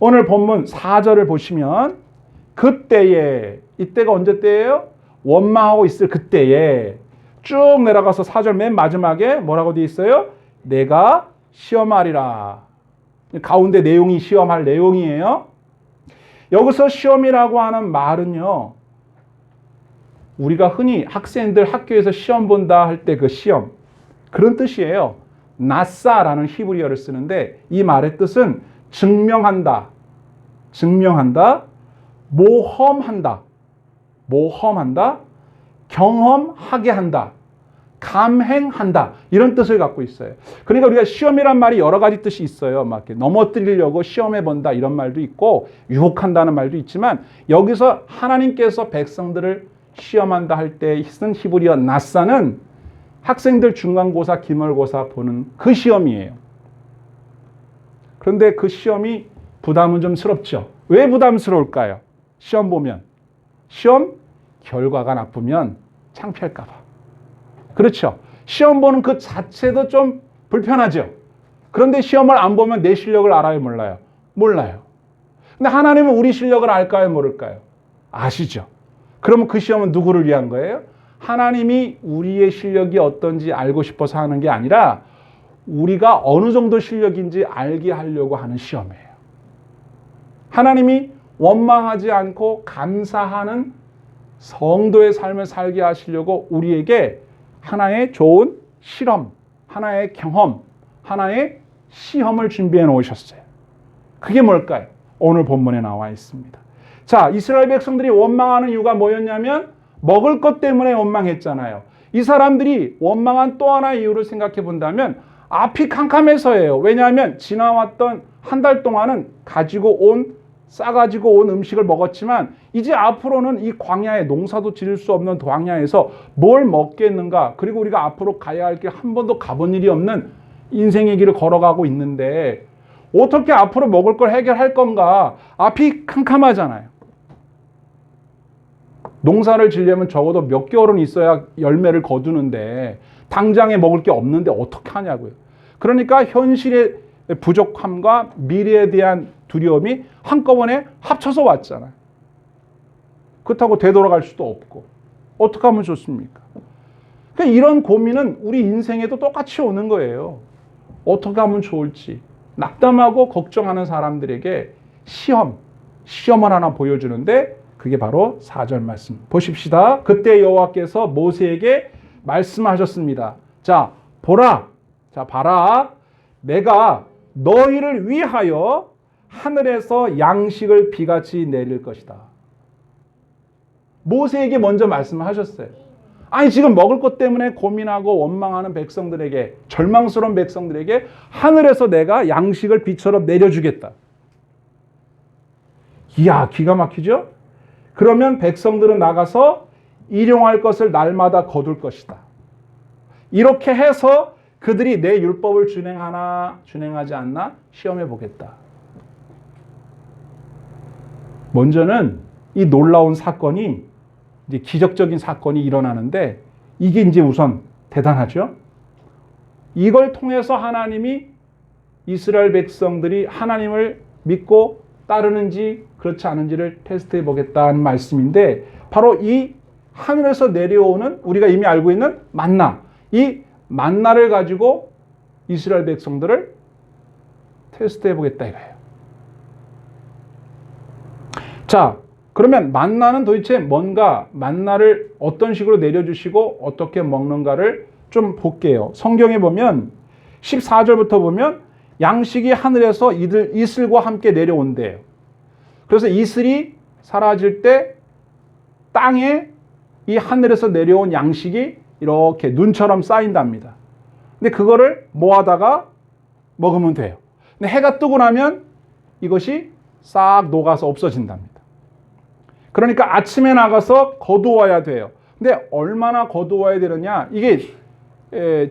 오늘 본문 4절을 보시면 그때에, 이때가 언제 때예요? 원망하고 있을 그때에 쭉 내려가서 4절 맨 마지막에 뭐라고 되어 있어요? 내가 시험하리라. 가운데 내용이 시험할 내용이에요. 여기서 시험이라고 하는 말은요, 우리가 흔히 학생들 학교에서 시험 본다 할 때 그 시험, 그런 뜻이에요. 나사라는 히브리어를 쓰는데 이 말의 뜻은 증명한다, 증명한다, 모험한다, 모험한다, 경험하게 한다, 감행한다, 이런 뜻을 갖고 있어요. 그러니까 우리가 시험이란 말이 여러 가지 뜻이 있어요. 막 이렇게 넘어뜨리려고 시험해 본다 이런 말도 있고 유혹한다는 말도 있지만 여기서 하나님께서 백성들을 시험한다 할 때 쓴 히브리어 나사는 학생들 중간고사, 기말고사 보는 그 시험이에요. 그런데 그 시험이 부담은 좀 스럽죠. 왜 부담스러울까요? 시험 보면, 시험 결과가 나쁘면 창피할까 봐. 그렇죠. 시험 보는 그 자체도 좀 불편하죠. 그런데 시험을 안 보면 내 실력을 알아요, 몰라요? 몰라요. 근데 하나님은 우리 실력을 알까요, 모를까요? 아시죠. 그러면 그 시험은 누구를 위한 거예요? 하나님이 우리의 실력이 어떤지 알고 싶어서 하는 게 아니라 우리가 어느 정도 실력인지 알게 하려고 하는 시험이에요. 하나님이 원망하지 않고 감사하는 성도의 삶을 살게 하시려고 우리에게 하나의 좋은 실험, 하나의 경험, 하나의 시험을 준비해 놓으셨어요. 그게 뭘까요? 오늘 본문에 나와 있습니다. 자, 이스라엘 백성들이 원망하는 이유가 뭐였냐면 먹을 것 때문에 원망했잖아요. 이 사람들이 원망한 또 하나의 이유를 생각해 본다면 앞이 캄캄해서예요. 왜냐하면 지나왔던 한 달 동안은 싸가지고 온 음식을 먹었지만 이제 앞으로는 이 광야에 농사도 지을 수 없는 광야에서 뭘 먹겠는가? 그리고 우리가 앞으로 가야 할 길 한 번도 가본 일이 없는 인생의 길을 걸어가고 있는데 어떻게 앞으로 먹을 걸 해결할 건가? 앞이 캄캄하잖아요. 농사를 지려면 적어도 몇 개월은 있어야 열매를 거두는데 당장에 먹을 게 없는데 어떻게 하냐고요. 그러니까 현실의 부족함과 미래에 대한 두려움이 한꺼번에 합쳐서 왔잖아요. 그렇다고 되돌아갈 수도 없고 어떻게 하면 좋습니까? 그러니까 이런 고민은 우리 인생에도 똑같이 오는 거예요. 어떻게 하면 좋을지 낙담하고 걱정하는 사람들에게 시험을 하나 보여주는데 그게 바로 4절 말씀 보십시다. 그때 여호와께서 모세에게 말씀하셨습니다. 자, 보라. 자, 봐라. 내가 너희를 위하여 하늘에서 양식을 비같이 내릴 것이다. 모세에게 먼저 말씀하셨어요. 아니, 지금 먹을 것 때문에 고민하고 원망하는 백성들에게, 절망스러운 백성들에게 하늘에서 내가 양식을 비처럼 내려주겠다. 이야, 기가 막히죠? 그러면 백성들은 나가서 일용할 것을 날마다 거둘 것이다. 이렇게 해서 그들이 내 율법을 준행하나 준행하지 않나 시험해 보겠다. 먼저는 이 놀라운 사건이 이제 기적적인 사건이 일어나는데 이게 이제 우선 대단하죠. 이걸 통해서 하나님이 이스라엘 백성들이 하나님을 믿고 따르는지 그렇지 않은지를 테스트해 보겠다는 말씀인데 바로 이 하늘에서 내려오는 우리가 이미 알고 있는 만나, 이 만나를 가지고 이스라엘 백성들을 테스트해 보겠다 이거예요. 자, 그러면 만나는 도대체 뭔가, 만나를 어떤 식으로 내려주시고 어떻게 먹는가를 좀 볼게요. 성경에 보면 14절부터 보면 양식이 하늘에서 이슬과 함께 내려온대요. 그래서 이슬이 사라질 때 땅에 이 하늘에서 내려온 양식이 이렇게 눈처럼 쌓인답니다. 근데 그거를 모아다가 먹으면 돼요. 근데 해가 뜨고 나면 이것이 싹 녹아서 없어진답니다. 그러니까 아침에 나가서 거두어야 돼요. 근데 얼마나 거두어야 되느냐? 이게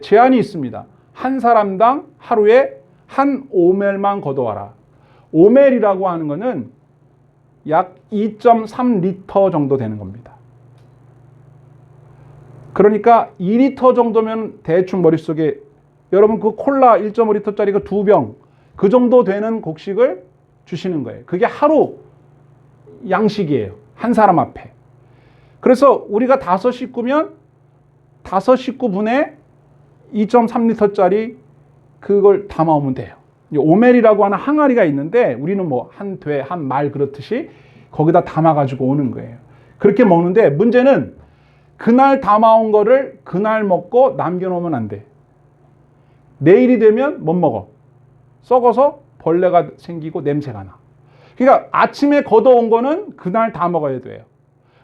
제한이 있습니다. 한 사람당 하루에 한 오멜만 거두어라. 오멜이라고 하는 것은 약 2.3리터 정도 되는 겁니다. 그러니까 2리터 정도면 대충 머릿속에 여러분 그 콜라 1.5리터짜리 그 2병 그 정도 되는 곡식을 주시는 거예요. 그게 하루 양식이에요. 한 사람 앞에. 그래서 우리가 5식구면 5식구분에 2.3리터짜리 그걸 담아오면 돼요. 오멜이라고 하는 항아리가 있는데 우리는 뭐 한 돼, 한 말 그렇듯이 거기다 담아가지고 오는 거예요. 그렇게 먹는데 문제는 그날 담아온 거를 그날 먹고 남겨놓으면 안 돼. 내일이 되면 못 먹어. 썩어서 벌레가 생기고 냄새가 나. 그러니까 아침에 걷어온 거는 그날 다 먹어야 돼요.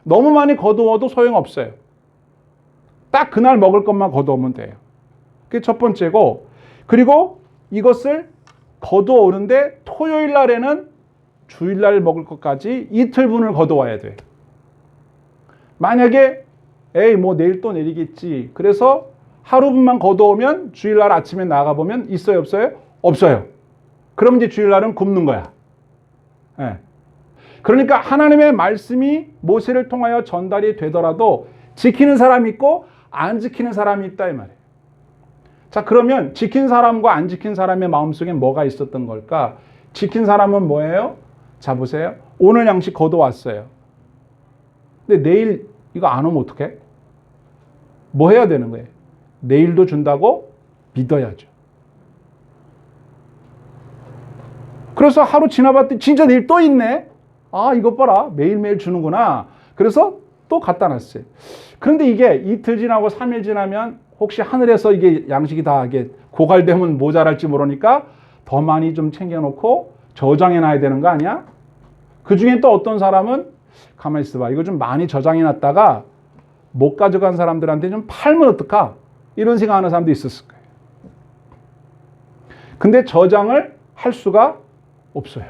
너무 많이 걷어와도 소용없어요. 딱 그날 먹을 것만 걷어오면 돼요. 그게 첫 번째고, 그리고 이것을 걷어오는데 토요일 날에는 주일날 먹을 것까지 이틀분을 걷어와야 돼. 만약에 에이 뭐 내일 또 내리겠지. 그래서 하루분만 걷어오면 주일날 아침에 나가보면 있어요 없어요? 없어요. 그럼 이제 주일날은 굶는 거야. 네. 그러니까 하나님의 말씀이 모세를 통하여 전달이 되더라도 지키는 사람이 있고 안 지키는 사람이 있다 이 말이에요. 자, 그러면 지킨 사람과 안 지킨 사람의 마음속에 뭐가 있었던 걸까? 지킨 사람은 뭐예요? 자, 보세요. 오늘 양식 걷어왔어요. 근데 내일 이거 안 오면 어떡해? 뭐 해야 되는 거예요? 내일도 준다고 믿어야죠. 그래서 하루 지나봤더니 진짜 내일 또 있네? 아, 이것 봐라. 매일매일 주는구나. 그래서 또 갖다 놨어요. 그런데 이게 이틀 지나고 3일 지나면 혹시 하늘에서 이게 양식이 다 이게 고갈되면 모자랄지 모르니까 더 많이 좀 챙겨놓고 저장해 놔야 되는 거 아니야? 그 중에 또 어떤 사람은 가만히 있어봐. 이거 좀 많이 저장해 놨다가 못 가져간 사람들한테 좀 팔면 어떡하? 이런 생각하는 사람도 있었을 거예요. 근데 저장을 할 수가 없어요.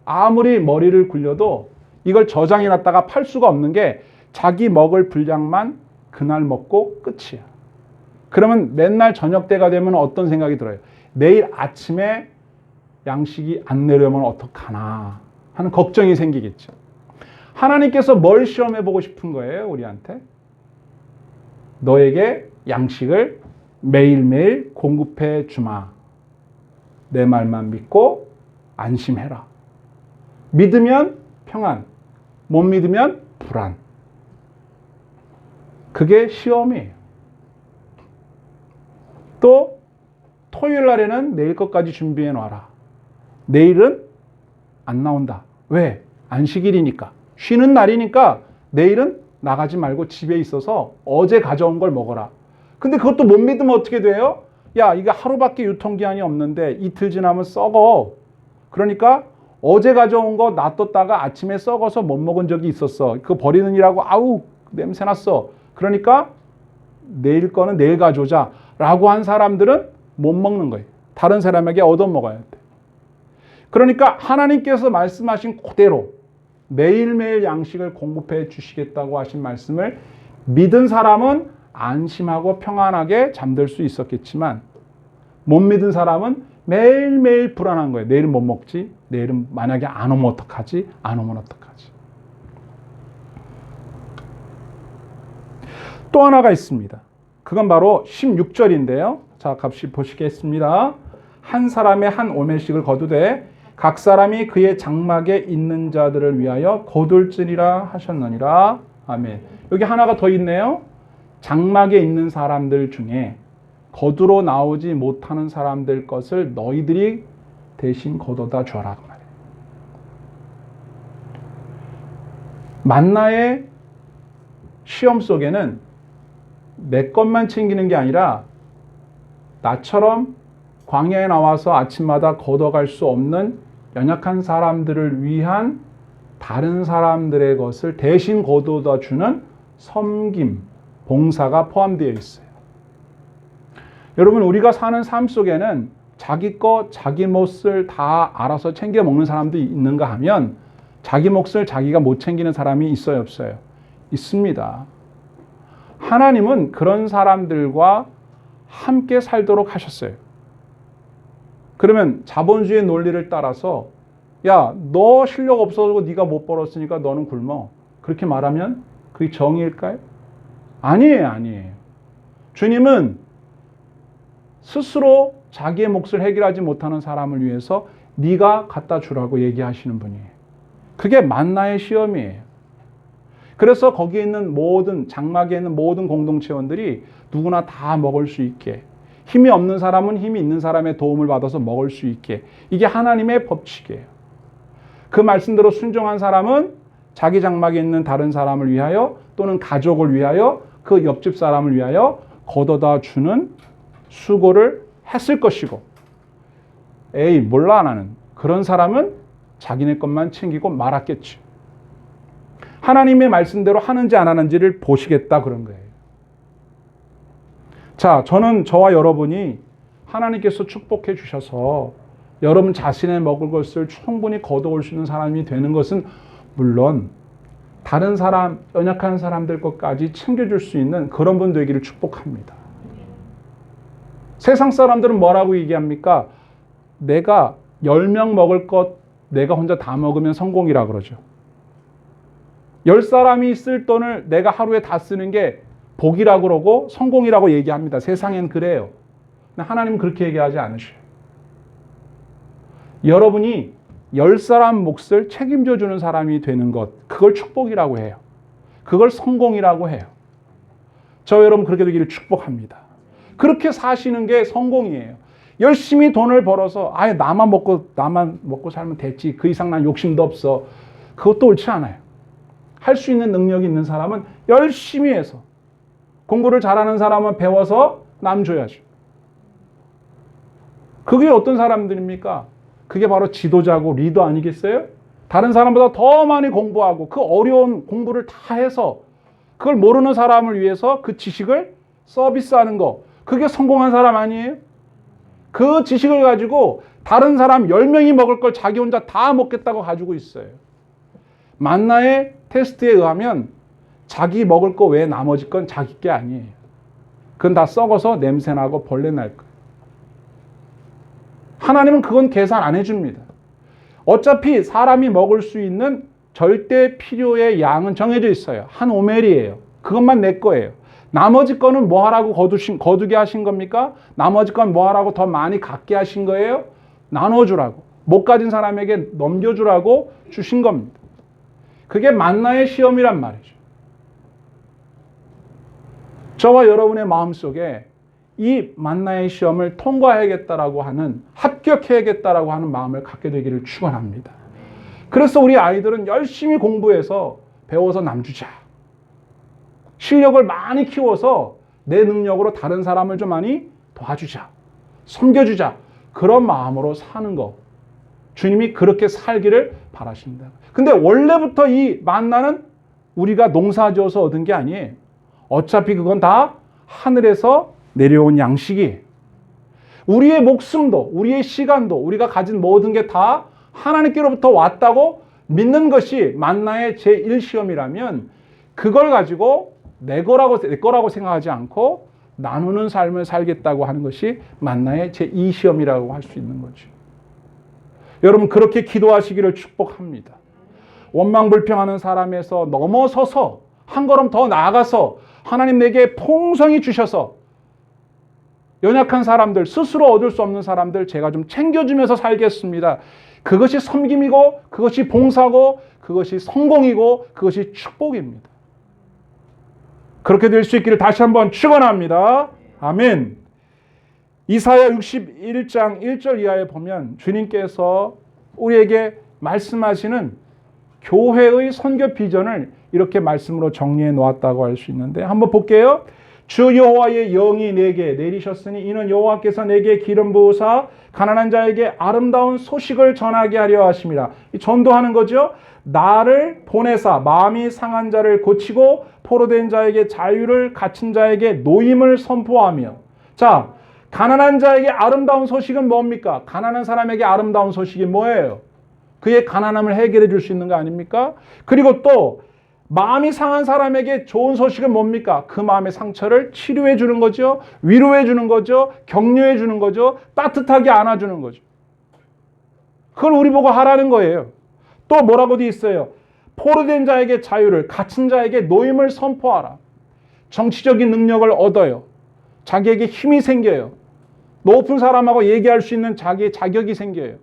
아무리 머리를 굴려도 이걸 저장해 놨다가 팔 수가 없는 게 자기 먹을 분량만 그날 먹고 끝이야. 그러면 맨날 저녁 때가 되면 어떤 생각이 들어요? 내일 아침에 양식이 안 내려오면 어떡하나 하는 걱정이 생기겠죠. 하나님께서 뭘 시험해 보고 싶은 거예요, 우리한테? 너에게 양식을 매일매일 공급해 주마. 내 말만 믿고 안심해라. 믿으면 평안, 못 믿으면 불안. 그게 시험이에요. 또 토요일 날에는 내일 것까지 준비해 놔라. 내일은 안 나온다. 왜? 안식일이니까. 쉬는 날이니까 내일은 나가지 말고 집에 있어서 어제 가져온 걸 먹어라. 근데 그것도 못 믿으면 어떻게 돼요? 야, 이거 하루밖에 유통기한이 없는데 이틀 지나면 썩어. 그러니까 어제 가져온 거 놔뒀다가 아침에 썩어서 못 먹은 적이 있었어. 그거 버리는 일하고 아우 냄새 났어. 그러니까 내일 거는 내일 가져오자 라고 한 사람들은 못 먹는 거예요. 다른 사람에게 얻어먹어야 돼. 그러니까 하나님께서 말씀하신 그대로 매일매일 양식을 공급해 주시겠다고 하신 말씀을 믿은 사람은 안심하고 평안하게 잠들 수 있었겠지만 못 믿은 사람은 매일매일 불안한 거예요. 내일은 못 먹지? 내일은 만약에 안 오면 어떡하지? 안 오면 어떡하지? 또 하나가 있습니다. 그건 바로 16절인데요. 자, 같이 보시겠습니다. 한 사람의 한 오멜씩을 거두되 각 사람이 그의 장막에 있는 자들을 위하여 거둘지니라 하셨느니라. 아멘. 여기 하나가 더 있네요. 장막에 있는 사람들 중에 거두러 나오지 못하는 사람들 것을 너희들이 대신 거둬다 줘라. 만나의 시험 속에는 내 것만 챙기는 게 아니라 나처럼 광야에 나와서 아침마다 걷어갈 수 없는 연약한 사람들을 위한 다른 사람들의 것을 대신 거둬다 주는 섬김, 봉사가 포함되어 있어요. 여러분, 우리가 사는 삶 속에는 자기 것, 자기 몫을 다 알아서 챙겨 먹는 사람도 있는가 하면 자기 몫을 자기가 못 챙기는 사람이 있어요, 없어요? 있습니다. 하나님은 그런 사람들과 함께 살도록 하셨어요. 그러면 자본주의 논리를 따라서 야, 너 실력 없어서 네가 못 벌었으니까 너는 굶어. 그렇게 말하면 그게 정의일까요? 아니에요, 아니에요. 주님은 스스로 자기의 몫을 해결하지 못하는 사람을 위해서 네가 갖다 주라고 얘기하시는 분이에요. 그게 만나의 시험이에요. 그래서 거기에 있는 모든 장막에 있는 모든 공동체원들이 누구나 다 먹을 수 있게, 힘이 없는 사람은 힘이 있는 사람의 도움을 받아서 먹을 수 있게, 이게 하나님의 법칙이에요. 그 말씀대로 순종한 사람은 자기 장막에 있는 다른 사람을 위하여 또는 가족을 위하여 그 옆집 사람을 위하여 걷어다 주는 수고를 했을 것이고, 에이 몰라 나는, 그런 사람은 자기네 것만 챙기고 말았겠지. 하나님의 말씀대로 하는지 안 하는지를 보시겠다 그런 거예요. 자, 저는 저와 여러분이 하나님께서 축복해 주셔서 여러분 자신의 먹을 것을 충분히 거둬올 수 있는 사람이 되는 것은 물론 다른 사람, 연약한 사람들 것까지 챙겨줄 수 있는 그런 분 되기를 축복합니다. 세상 사람들은 뭐라고 얘기합니까? 내가 10명 먹을 것 내가 혼자 다 먹으면 성공이라 그러죠. 10사람이 쓸 돈을 내가 하루에 다 쓰는 게 복이라고 그러고 성공이라고 얘기합니다. 세상엔 그래요. 하나님은 그렇게 얘기하지 않으셔요. 여러분이 10사람 몫을 책임져 주는 사람이 되는 것, 그걸 축복이라고 해요. 그걸 성공이라고 해요. 저 여러분 그렇게 되기를 축복합니다. 그렇게 사시는 게 성공이에요. 열심히 돈을 벌어서 아예 나만 먹고 살면 됐지, 그 이상 난 욕심도 없어, 그것도 옳지 않아요. 할 수 있는 능력이 있는 사람은 열심히 해서, 공부를 잘하는 사람은 배워서 남 줘야죠. 그게 어떤 사람들입니까? 그게 바로 지도자고 리더 아니겠어요? 다른 사람보다 더 많이 공부하고 그 어려운 공부를 다 해서 그걸 모르는 사람을 위해서 그 지식을 서비스하는 거, 그게 성공한 사람 아니에요? 그 지식을 가지고 다른 사람 10명이 먹을 걸 자기 혼자 다 먹겠다고 가지고 있어요. 만나의 테스트에 의하면 자기 먹을 거 외에 나머지 건 자기 게 아니에요. 그건 다 썩어서 냄새나고 벌레 날 거예요. 하나님은 그건 계산 안 해줍니다. 어차피 사람이 먹을 수 있는 절대 필요의 양은 정해져 있어요. 한 오멜이에요. 그것만 내 거예요. 나머지 거는 뭐 하라고 거두게 하신 겁니까? 나머지 건 뭐 하라고 더 많이 갖게 하신 거예요? 나눠주라고. 못 가진 사람에게 넘겨주라고 주신 겁니다. 그게 만나의 시험이란 말이죠. 저와 여러분의 마음속에 이 만나의 시험을 통과해야겠다라고 하는, 합격해야겠다라고 하는 마음을 갖게 되기를 축원합니다. 그래서 우리 아이들은 열심히 공부해서 배워서 남주자, 실력을 많이 키워서 내 능력으로 다른 사람을 좀 많이 도와주자, 섬겨주자, 그런 마음으로 사는 거, 주님이 그렇게 살기를 바라십니다. 근데 원래부터 이 만나는 우리가 농사지어서 얻은 게 아니에요. 어차피 그건 다 하늘에서 내려온 양식이에요. 우리의 목숨도, 우리의 시간도, 우리가 가진 모든 게 다 하나님께로부터 왔다고 믿는 것이 만나의 제1시험이라면 그걸 가지고 내 거라고 생각하지 않고 나누는 삶을 살겠다고 하는 것이 만나의 제2시험이라고 할 수 있는 거죠. 여러분 그렇게 기도하시기를 축복합니다. 원망불평하는 사람에서 넘어서서 한 걸음 더 나아가서 하나님 내게 풍성히 주셔서 연약한 사람들, 스스로 얻을 수 없는 사람들 제가 좀 챙겨주면서 살겠습니다. 그것이 섬김이고 그것이 봉사고 그것이 성공이고 그것이 축복입니다. 그렇게 될 수 있기를 다시 한번 축원합니다. 아멘. 이사야 61장 1절 이하에 보면 주님께서 우리에게 말씀하시는 교회의 선교 비전을 이렇게 말씀으로 정리해 놓았다고 할 수 있는데 한번 볼게요. 주 여호와의 영이 내게 내리셨으니 이는 여호와께서 내게 기름 부으사 가난한 자에게 아름다운 소식을 전하게 하려 하심이라. 전도하는 거죠. 나를 보내사 마음이 상한 자를 고치고 포로된 자에게 자유를, 갇힌 자에게 노임을 선포하며. 자, 가난한 자에게 아름다운 소식은 뭡니까? 가난한 사람에게 아름다운 소식이 뭐예요? 그의 가난함을 해결해 줄 수 있는 거 아닙니까? 그리고 또 마음이 상한 사람에게 좋은 소식은 뭡니까? 그 마음의 상처를 치료해 주는 거죠. 위로해 주는 거죠. 격려해 주는 거죠. 따뜻하게 안아주는 거죠. 그걸 우리 보고 하라는 거예요. 또 뭐라고 돼 있어요? 포로된 자에게 자유를, 갇힌 자에게 노임을 선포하라. 정치적인 능력을 얻어요. 자기에게 힘이 생겨요. 높은 사람하고 얘기할 수 있는 자기의 자격이 생겨요.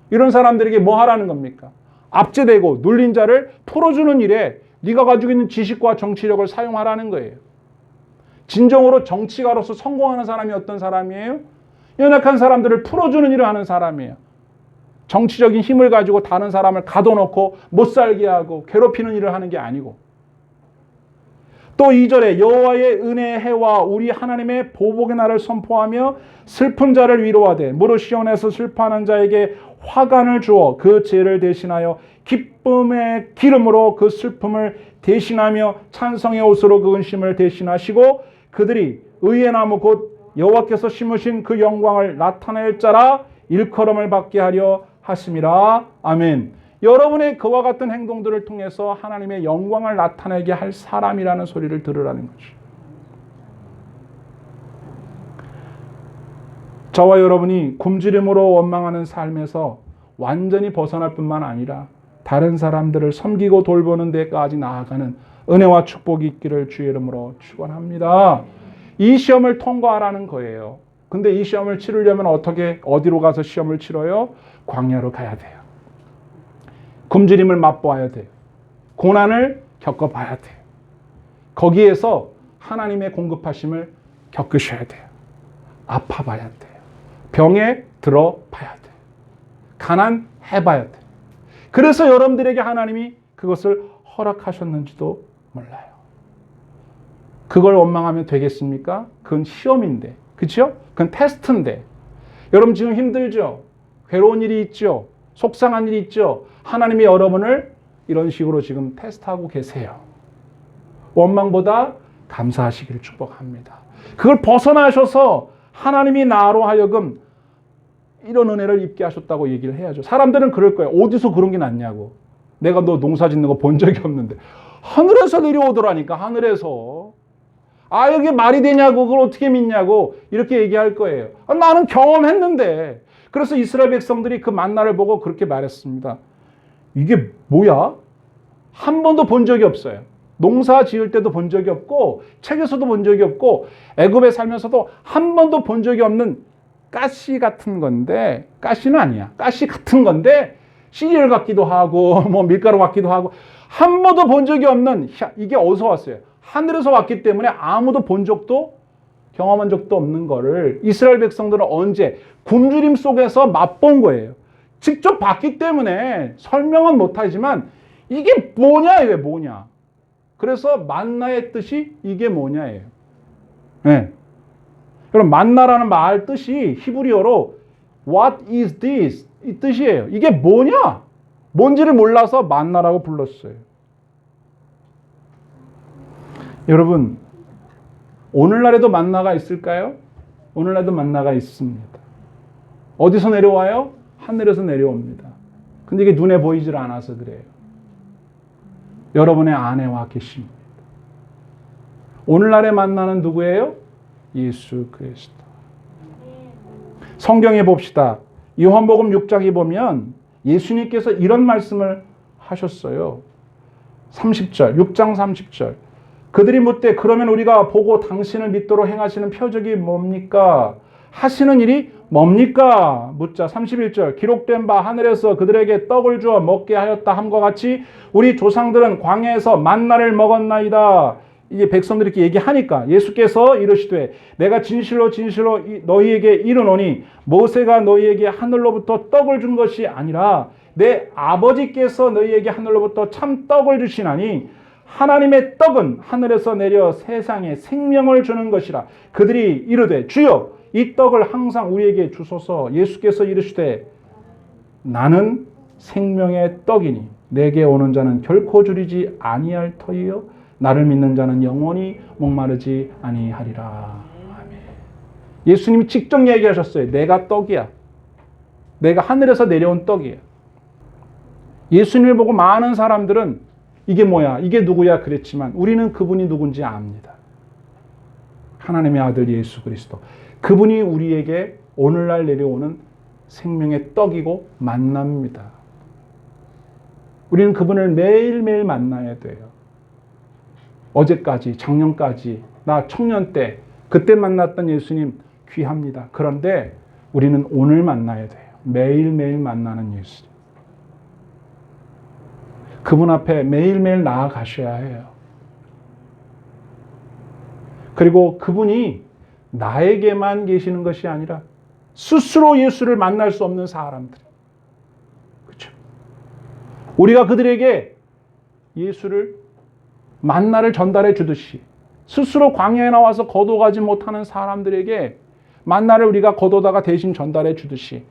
이런 사람들에게 뭐 하라는 겁니까? 압제되고 눌린 자를 풀어주는 일에 네가 가지고 있는 지식과 정치력을 사용하라는 거예요. 진정으로 정치가로서 성공하는 사람이 어떤 사람이에요? 연약한 사람들을 풀어주는 일을 하는 사람이에요. 정치적인 힘을 가지고 다른 사람을 가둬놓고 못 살게 하고 괴롭히는 일을 하는 게 아니고, 또 2절에 여호와의 은혜의 해와 우리 하나님의 보복의 날을 선포하며 슬픈 자를 위로하되 무릇 시온에서 슬퍼하는 자에게 화관을 주어 그 죄를 대신하여 기쁨의 기름으로 그 슬픔을 대신하며 찬성의 옷으로 그 근심을 대신하시고 그들이 의의 나무 곧 여호와께서 심으신 그 영광을 나타낼 자라 일컬음을 받게 하려 하심이라. 아멘. 여러분의 그와 같은 행동들을 통해서 하나님의 영광을 나타내게 할 사람이라는 소리를 들으라는 거죠. 저와 여러분이 굶주림으로 원망하는 삶에서 완전히 벗어날 뿐만 아니라 다른 사람들을 섬기고 돌보는 데까지 나아가는 은혜와 축복이 있기를 주의 이름으로 축원합니다. 이 시험을 통과하라는 거예요. 근데 이 시험을 치르려면 어디로 가서 시험을 치러요? 광야로 가야 돼요. 굶주림을 맛보아야 돼요. 고난을 겪어봐야 돼요. 거기에서 하나님의 공급하심을 겪으셔야 돼요. 아파봐야 돼요. 병에 들어봐야 돼요. 가난해봐야 돼요. 그래서 여러분들에게 하나님이 그것을 허락하셨는지도 몰라요. 그걸 원망하면 되겠습니까? 그건 시험인데, 그렇죠? 그건 테스트인데. 여러분 지금 힘들죠? 괴로운 일이 있죠? 속상한 일이 있죠? 하나님이 여러분을 이런 식으로 지금 테스트하고 계세요. 원망보다 감사하시기를 축복합니다. 그걸 벗어나셔서 하나님이 나로 하여금 이런 은혜를 입게 하셨다고 얘기를 해야죠. 사람들은 그럴 거예요. 어디서 그런 게 났냐고. 내가 너 농사 짓는 거 본 적이 없는데. 하늘에서 내려오더라니까, 하늘에서. 아, 이게 말이 되냐고, 그걸 어떻게 믿냐고, 이렇게 얘기할 거예요. 아, 나는 경험했는데. 그래서 이스라엘 백성들이 그 만나를 보고 그렇게 말했습니다. 이게 뭐야? 한 번도 본 적이 없어요. 농사 지을 때도 본 적이 없고, 책에서도 본 적이 없고, 애굽에 살면서도 한 번도 본 적이 없는 가시 같은 건데, 가시는 아니야. 가시 같은 건데, 시리얼 같기도 하고, 뭐 밀가루 같기도 하고, 한 번도 본 적이 없는, 이게 어디서 왔어요? 하늘에서 왔기 때문에 아무도 본 적도, 경험한 적도 없는 거를 이스라엘 백성들은 언제? 굶주림 속에서 맛본 거예요. 직접 봤기 때문에 설명은 못하지만, 이게 뭐냐, 이게 뭐냐. 그래서 만나의 뜻이 이게 뭐냐예요. 네. 그럼 만나라는 말 뜻이 히브리어로 What is this? 이 뜻이에요. 이게 뭐냐? 뭔지를 몰라서 만나라고 불렀어요. 여러분, 오늘날에도 만나가 있을까요? 오늘날에도 만나가 있습니다. 어디서 내려와요? 하늘에서 내려옵니다. 근데 이게 눈에 보이질 않아서 그래요. 여러분의 안에 와 계십니다. 오늘날의 만나는 누구예요? 예수 그리스도. 성경에 봅시다. 요한복음 6장에 보면 예수님께서 이런 말씀을 하셨어요. 30절, 6장 30절. 그들이 묻되 그러면 우리가 보고 당신을 믿도록 행하시는 표적이 뭡니까? 하시는 일이 뭡니까? 묻자. 31절. 기록된 바 하늘에서 그들에게 떡을 주어 먹게 하였다 함과 같이 우리 조상들은 광야에서 만나를 먹었나이다. 이게 백성들이 이렇게 얘기하니까 예수께서 이르시되 내가 진실로 진실로 너희에게 이르노니 모세가 너희에게 하늘로부터 떡을 준 것이 아니라 내 아버지께서 너희에게 하늘로부터 참 떡을 주시나니 하나님의 떡은 하늘에서 내려 세상에 생명을 주는 것이라. 그들이 이르되 주여 이 떡을 항상 우리에게 주소서. 예수께서 이르시되 나는 생명의 떡이니 내게 오는 자는 결코 줄이지 아니할 터이요 나를 믿는 자는 영원히 목마르지 아니하리라. 아멘. 예수님이 직접 얘기하셨어요. 내가 떡이야. 내가 하늘에서 내려온 떡이야. 예수님을 보고 많은 사람들은 이게 뭐야? 이게 누구야? 그랬지만 우리는 그분이 누군지 압니다. 하나님의 아들 예수 그리스도. 그분이 우리에게 오늘날 내려오는 생명의 떡이고 만납니다. 우리는 그분을 매일매일 만나야 돼요. 어제까지, 작년까지, 나 청년 때, 그때 만났던 예수님 귀합니다. 그런데 우리는 오늘 만나야 돼요. 매일매일 만나는 예수. 그분 앞에 매일매일 나아가셔야 해요. 그리고 그분이 나에게만 계시는 것이 아니라 스스로 예수를 만날 수 없는 사람들. 그렇죠? 우리가 그들에게 예수를 만나를 전달해 주듯이 스스로 광야에 나와서 거둬가지 못하는 사람들에게 만나를 우리가 거둬다가 대신 전달해 주듯이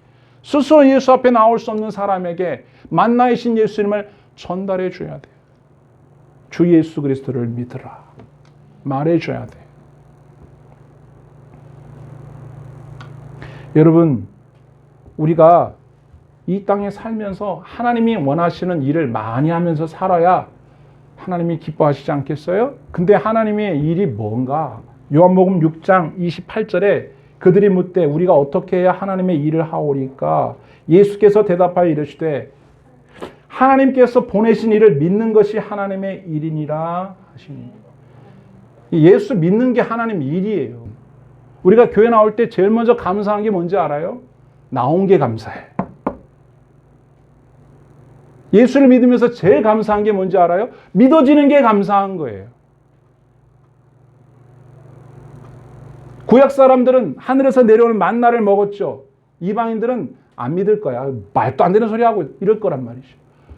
스스로 예수 앞에 나올 수 없는 사람에게 만나이신 예수님을 전달해 줘야 돼요. 주 예수 그리스도를 믿으라. 말해 줘야 돼요. 여러분, 우리가 이 땅에 살면서 하나님이 원하시는 일을 많이 하면서 살아야 하나님이 기뻐하시지 않겠어요? 근데 하나님의 일이 뭔가? 요한복음 6장 28절에 그들이 묻되 우리가 어떻게 해야 하나님의 일을 하오리까? 예수께서 대답하여 이르시되 하나님께서 보내신 일을 믿는 것이 하나님의 일이니라 하시니. 예수 믿는 게 하나님 일이에요. 우리가 교회 나올 때 제일 먼저 감사한 게 뭔지 알아요? 나온 게 감사해. 예수를 믿으면서 제일 감사한 게 뭔지 알아요? 믿어지는 게 감사한 거예요. 구약 사람들은 하늘에서 내려오는 만나를 먹었죠. 이방인들은 안 믿을 거야. 말도 안 되는 소리 하고 이럴 거란 말이죠.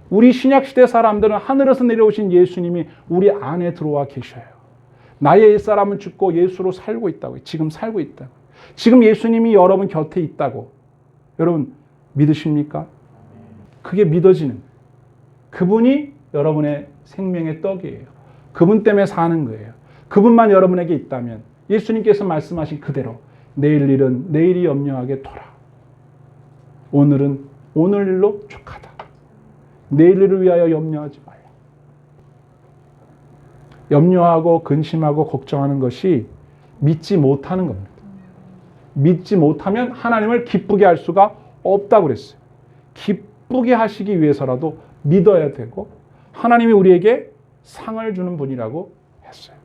우리 신약시대 사람들은 하늘에서 내려오신 예수님이 우리 안에 들어와 계셔요. 나의 옛사람은 죽고 예수로 살고 있다고. 지금 살고 있다고. 지금 예수님이 여러분 곁에 있다고. 여러분 믿으십니까? 그게 믿어지는 거예요. 그분이 여러분의 생명의 떡이에요. 그분 때문에 사는 거예요. 그분만 여러분에게 있다면 예수님께서 말씀하신 그대로 내일 일은 내일이 염려하게 둬라. 오늘은 오늘 일로 족하다. 내일 일을 위하여 염려하지 말라. 염려하고 근심하고 걱정하는 것이 믿지 못하는 겁니다. 믿지 못하면 하나님을 기쁘게 할 수가 없다고 그랬어요. 기쁘게 하시기 위해서라도 믿어야 되고 하나님이 우리에게 상을 주는 분이라고 했어요.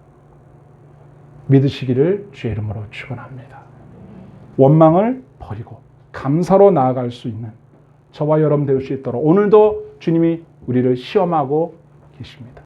믿으시기를 주의 이름으로 축원합니다. 원망을 버리고 감사로 나아갈 수 있는 저와 여러분 될 수 있도록 오늘도 주님이 우리를 시험하고 계십니다.